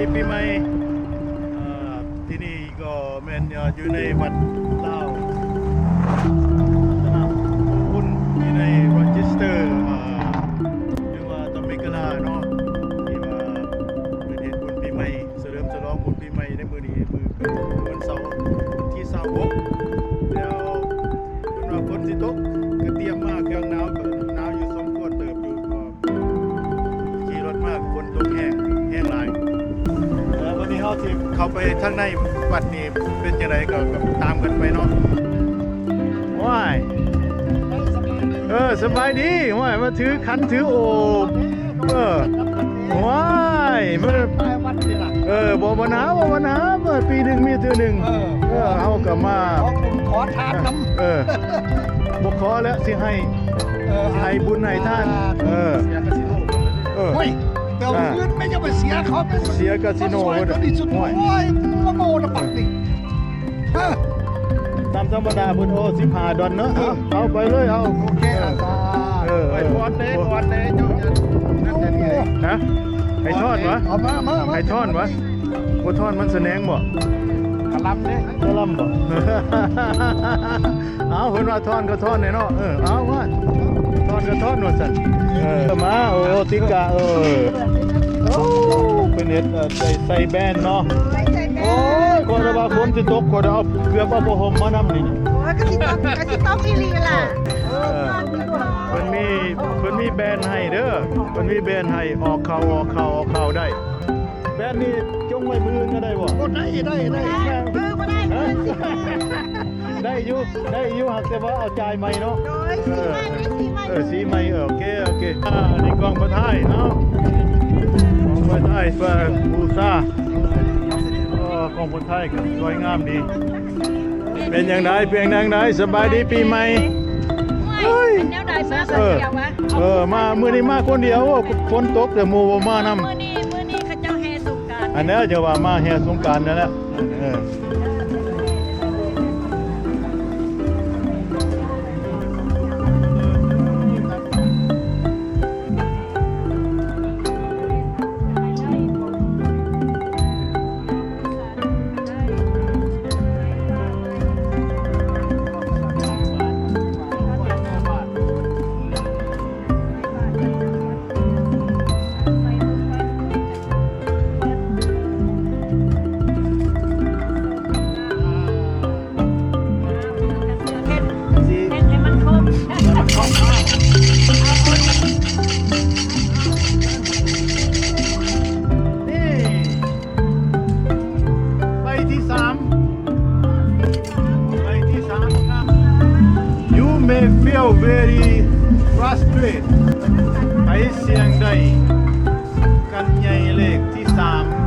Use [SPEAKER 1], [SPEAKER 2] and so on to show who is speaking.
[SPEAKER 1] ดีปีใหม่ที่นี่ก็แม่นอยู่ในวัดลาวสนามบุญอยู่ในโรเจสเตอร์หรือว่าตอมเมกาลาเนาะที่ว่าเป็นเหตุบุญปีใหม่เฉลิมฉลองบุญปีใหม่ในมื้อนี้มื้อเป็นวันเสาร์ที่26แล้วเพิ่นว่าฝนสิตกก็เตรียมมาเครื่องหนาวก็หนาวอยู่สมควรเติบอยู่ก็ขี่รถมากฝนตกแห้งหลายแล้ววันนี้เฮาสิเข้าไปทางในวัดนี่เป็นจังไดก็ตามกันไปเนาะว้ายสบายดีว้ายมาถือขันถือโอบว้ายมันบ่หนาวเมื่อปีหนึงมีเทื่อหนึงเฮาก็มา
[SPEAKER 2] ขอทานน้ำ
[SPEAKER 1] บ่ขอแล้วสิให้บุญให้ท่าน
[SPEAKER 2] เฮ้ยเดี๋ยวเงินไม่จะไปเสียเขา
[SPEAKER 1] เสียคาสิโน
[SPEAKER 2] ตัวนี้สุดโอ้ยมาโมนะปักดิ
[SPEAKER 1] ตามธรรมดาพุ่น15ดอลเนาะเอาไปเลยเอา
[SPEAKER 2] โอเคไปทอดเด้เจ้านั่นแหละนี่
[SPEAKER 1] นะให้ทอดวะ
[SPEAKER 2] เอามา
[SPEAKER 1] ให้ทอดวะบ่ทอดมันแสดงบ่
[SPEAKER 2] กะลำเด้
[SPEAKER 1] กะลำบ่เอาเพิ่นว่าทอดก็ทอดแน่เนาะเอาว่าทอดก็ทอดโน่นสั่นมาติกะเป็นเฮ็ดใส่แบนเนาะโอ้ยก่อนว่าฝนสิตกก็เอาเกือบเอาผ้าห่มมานำนี่
[SPEAKER 3] โอ้ยก็สิต้องอีหลีล่ะ
[SPEAKER 1] เพิ่นมีแบนให้เด้อเพิ่นมีแบนให้ออกเข้าได้แบนนี่จงไว้มือก็ได้บ่
[SPEAKER 2] ได้
[SPEAKER 3] มือบ่ได้
[SPEAKER 1] ได้อยู่หักแต่ว่าเอาจ่ายใหม่เนาะสีใหม่โอเคนี่กองประทายเนาะกองประทายเพื่อบูชากองประทายก็สวยงามดีเป็นอย่างไรสบายดีปีใหม่
[SPEAKER 3] เฮ้ยแนวใดมาคนเดียววะ
[SPEAKER 1] มามื้อนี้มาคนเดียวฝนตกแต่หมู่บ่มานำ
[SPEAKER 3] มื้อนี้เขาเจ้าแห่สงกรานต์
[SPEAKER 1] อันนี้จะว่ามาแห่สงกรานต์นั่นแหละmay feel very frustrated ไปเสียงใดกันใหญ่เลขที่3